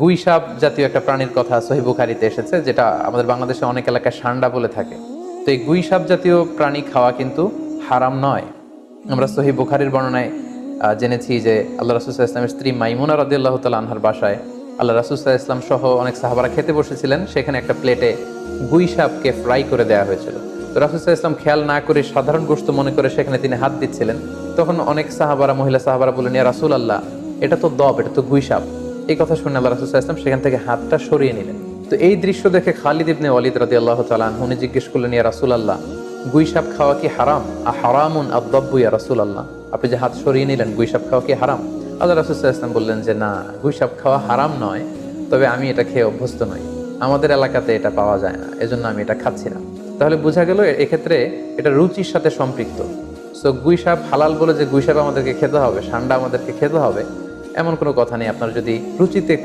গুই সাপ জাতীয় একটা প্রাণীর কথা সহিহ বুখারীতে এসেছে, যেটা আমাদের বাংলাদেশে অনেক এলাকায় সান্ডা বলে থাকে। তো এই গুই সাপ জাতীয় প্রাণী খাওয়া কিন্তু হারাম নয়। আমরা সহিহ বুখারীর বর্ণনায় জেনেছি যে আল্লাহ রাসূল সাল্লাল্লাহু আলাইহি ওয়াসাল্লামের স্ত্রী মাইমুনা রাদিয়াল্লাহু তাআলা আনহার বাসায় আল্লাহ রাসূল সাল্লাল্লাহু আলাইহি ওয়াসাল্লাম সহ অনেক সাহাবারা খেতে বসেছিলেন। সেখানে একটা প্লেটে গুই সাপকে ফ্রাই করে দেওয়া হয়েছিল। তো রাসূল সাল্লাল্লাহু আলাইহি ওয়াসাল্লাম খেয়াল না করে সাধারণ গোশত মনে করে সেখানে তিনি হাত দিচ্ছিলেন। তখন অনেক সাহাবারা, মহিলা সাহাবারা বললেন, ইয়া রাসূলুল্লাহ, এটা তো দব, এটা তো গুই সাপ। এই কথা শুনে আল্লাহ রাসূল সাল্লাল্লাহু আলাইহি ওয়াসাল্লাম সেখান থেকে হাতটা সরিয়ে নিলেন। তো এই দৃশ্য দেখে খালিদ ইবনে ওয়ালিদ রাদিয়াল্লাহু তাআলা আনহু উনি জিজ্ঞেস করলেন, ইয়া রাসূলুল্লাহ, গুই সাপ খাওয়া কি হারাম? হারামুন আদ-দাব্বু ইয়া রাসূলুল্লাহ, আপনি যে হাত সরিয়ে নিলেন, গুই সাপ খাওয়া কি হারাম? আল্লাহ রাসূল সাল্লাল্লাহু আলাইহি ওয়াসাল্লাম বললেন যে না, গুই সাপ খাওয়া হারাম নয়, তবে আমি এটা খেয়ে অভ্যস্ত নই, আমাদের এলাকাতে এটা পাওয়া যায় না, এজন্য আমি এটা খাচ্ছি না। তাহলে বোঝা গেল এক্ষেত্রে এটা রুচির সাথে সম্পৃক্ত। সো গুই সাপ হালাল বলে যে গুই সাপ আমাদেরকে খেতে হবে, সান্ডা আমাদেরকে খেতে হবে, এমন কোনো কথা নেই। আপনার যদি রুচিতে